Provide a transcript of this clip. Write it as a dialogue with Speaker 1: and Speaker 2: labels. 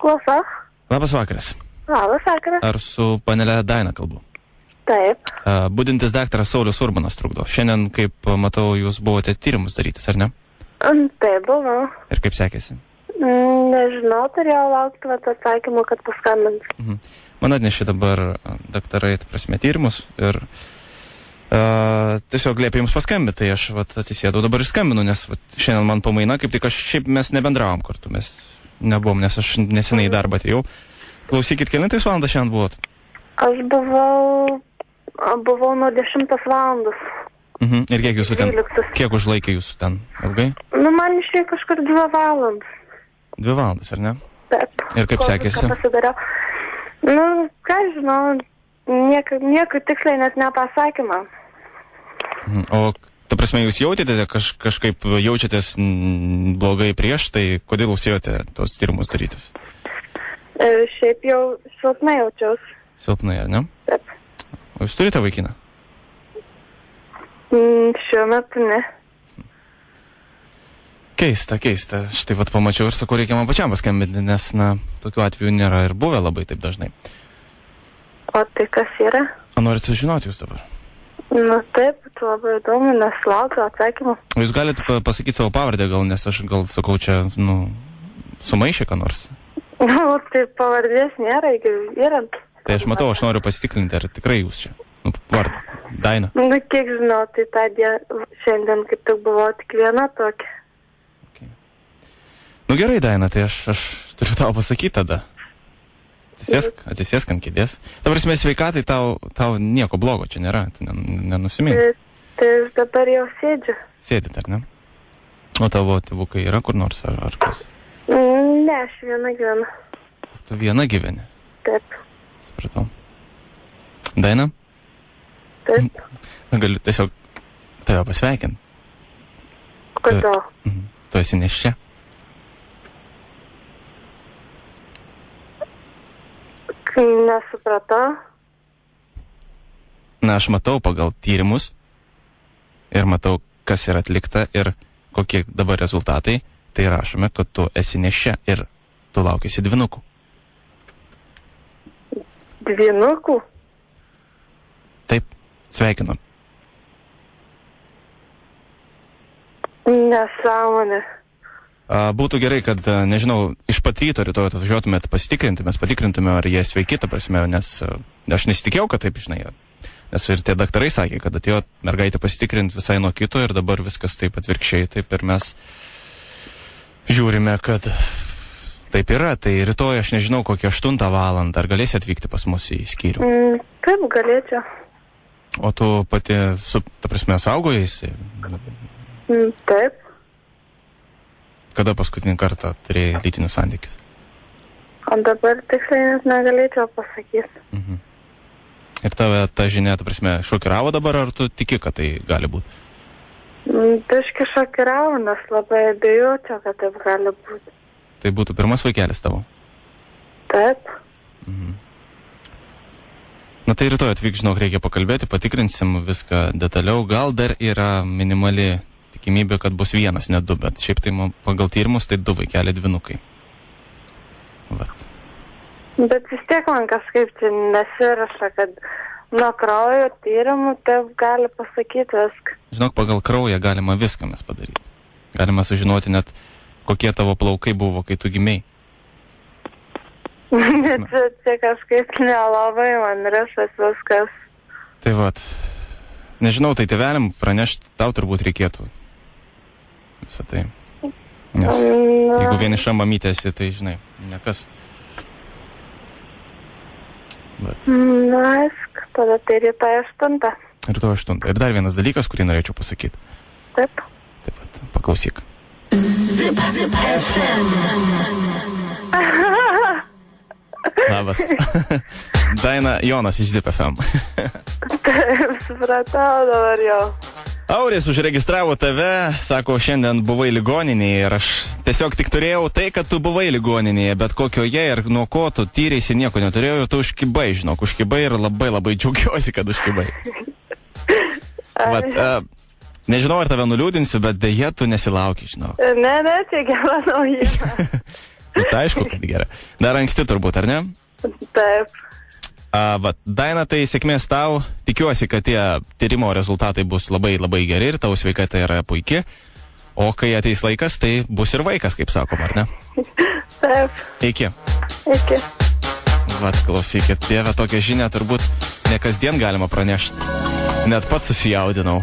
Speaker 1: Klausa.
Speaker 2: Labas vakaras.
Speaker 1: Labas vakaras.
Speaker 2: Ar su panelė Daina kalbu?
Speaker 1: Taip.
Speaker 2: Budintis daktaras Saulius Urbanas trukdo. Šiandien, kaip matau, jūs buvote tyrimus darytis, ar ne?
Speaker 1: Taip, buvau.
Speaker 2: Ir kaip sekėsi?
Speaker 1: Nežinau, turėjau laukti atsakymą, kad paskambins.
Speaker 2: Man atnešė dabar daktarai, tyrimus ir tiesiog liepė jums paskambinti, tai aš atsisėdau dabar ir skambinu, nes šiandien man pamaina, kaip tik šiaip mes nebendravom kartu, mes nebuvom, nes aš nesenai į darbą atėjau. Klausykit, kelintais valandas šiandien buvot?
Speaker 1: Aš buvau nuo 10 valandos.
Speaker 2: Ir kiek jūsų ten, kiek užlaikė jūsų ten, ilgai?
Speaker 1: Man išėjo kažkur 2 valandas.
Speaker 2: 2 valandas, ar ne?
Speaker 1: Taip.
Speaker 2: Ir kaip sekėsi?
Speaker 1: Ką žinau, nieko tiksliai net nepasakymą.
Speaker 2: O, ta prasme, jūs jautėte, kažkaip jaučiatės blogai prieš, tai kodėl jūs ėjote tos tyrimus darytis?
Speaker 1: Šiaip jau silpnai jaučiausi.
Speaker 2: Silpnai, ar ne?
Speaker 1: Taip.
Speaker 2: O jūs turite vaikiną?
Speaker 1: Šiuo metu ne.
Speaker 2: Keista. Štai pamačiau ir sakau, reikia man pačiam paskambinti, nes, tokių atvejų nėra ir buvę labai taip dažnai.
Speaker 1: O tai kas yra?
Speaker 2: O norit sužinoti jūs dabar?
Speaker 1: Taip, tai labai įdomu, nes laukiu atsakymų.
Speaker 2: O jūs galite pasakyti savo pavardę gal, nes aš gal sakau čia, sumaišė ką nors?
Speaker 1: Tai pavardės nėra, yra.
Speaker 2: Tai aš matau, aš noriu pasitikrinti, ar tikrai jūs čia. Vardą. Daina.
Speaker 1: Kiek žinau, tai tą dieną, šiandien kaip tik buvo tik viena tokia.
Speaker 2: Okay. Gerai, Daina, tai aš turiu tau pasakyti tada. Atsisėsk ant kėdės. Dabar esmė sveikatai, tau nieko blogo čia nėra, tu nenusimink.
Speaker 1: Tai aš dabar jau sėdžiu.
Speaker 2: Sėdit, ar ne? O tavo tėvukai yra kur nors, ar kas?
Speaker 1: Ne, aš viena gyvenu.
Speaker 2: Tu viena gyveni?
Speaker 1: Taip.
Speaker 2: Supratau. Daina?
Speaker 1: Taip.
Speaker 2: Galiu tiesiog tave pasveikinti.
Speaker 1: Kodėl?
Speaker 2: Tu esi neščia.
Speaker 1: Nesupratau.
Speaker 2: Aš matau pagal tyrimus ir matau, kas yra atlikta ir kokie dabar rezultatai. Tai rašome, kad tu esi neščia ir tu laukiasi dvynukų.
Speaker 1: Dvynukų?
Speaker 2: Taip, sveikinu.
Speaker 1: Nesąmonė.
Speaker 2: Būtų gerai, kad, nežinau, iš pat ryto rytoj atvažiuotumėt pasitikrinti, mes patikrintume, ar jie sveiki, ta prasme, nes aš nesitikėjau, kad taip, žinai, nes ir tie daktarai sakė, kad atėjo mergaitė pasitikrinti visai nuo kito ir dabar viskas taip atvirkščiai, taip ir mes žiūrime, kad taip yra, tai rytoj aš nežinau, kokią 8 valandą, ar galėsi atvykti pas mus į skyrių?
Speaker 1: Taip, galėčiau.
Speaker 2: O tu pati, ta prasme, saugojaisi?
Speaker 1: Taip.
Speaker 2: Kada paskutinį kartą turėjai lytinius santykius?
Speaker 1: O dabar tiksliai net negalėčiau pasakyti.
Speaker 2: Ir tave ta žinia, ta prasme, šokiravo dabar, ar tu tiki, kad tai gali būti?
Speaker 1: Biški šokiravo, nes labai abejočiau, kad taip gali būti.
Speaker 2: Tai būtų pirmas vaikelis tavo?
Speaker 1: Taip.
Speaker 2: Tai rytoj atvyk, žinok, reikia pakalbėti, patikrinsim viską detaliau. Gal dar yra minimali tikimybė, kad bus 1, ne 2, bet šiaip tai pagal tyrimus tai 2 vaikeliai dvynukai. Vat.
Speaker 1: Bet vis tiek man kažkaip čia nesiraša, kad nuo kraujo tyrimų taip gali pasakyti viską.
Speaker 2: Žinok, pagal kraują galima viską mes padaryti. Galima sužinoti net, kokie tavo plaukai buvo, kai tu gimei.
Speaker 1: Bet čia kažkaip nelabai man rišas viskas.
Speaker 2: Tai vat, nežinau, tai tėveliam pranešti tau turbūt reikėtų. Visą tai. Nes jeigu vieniša mamytė esi, tai žinai, nekas. Bet.
Speaker 1: Aišku, tada tai rytoj 8.
Speaker 2: Rytoj 8. Ir dar vienas dalykas, kurį norėčiau pasakyti.
Speaker 1: Taip.
Speaker 2: Taip pat, paklausyk. Labas. Daina, Jonas iš Zip FM.
Speaker 1: Taip, supratau dabar jau.
Speaker 2: Auris užregistravo tave, sako, šiandien buvai ligoninėje ir aš tiesiog tik turėjau tai, kad tu buvai ligoninėje, bet kokioje ir nuo ko tu tyreisi, nieko neturėjau ir tu užkibai, žinok, užkibai ir labai labai džiaugiuosi, kad užkibai. Nežinau, ar tave nuliūdinsiu, bet dėja tu nesilauki, žinok.
Speaker 1: Ne, tai gera naujiena.
Speaker 2: Nu, tai aišku, kad gerai. Dar anksti turbūt, ar ne?
Speaker 1: Taip.
Speaker 2: Daina, tai sėkmės tau. Tikiuosi, kad tie tyrimo rezultatai bus labai labai geri ir tavo sveikata yra puiki. O kai ateis laikas, tai bus ir vaikas, kaip sakoma, ar ne?
Speaker 1: Taip.
Speaker 2: Iki.
Speaker 1: Iki.
Speaker 2: Vat, klausykit, tėve, tokią žinią turbūt ne kasdien galima pranešti. Net pats susijaudinau.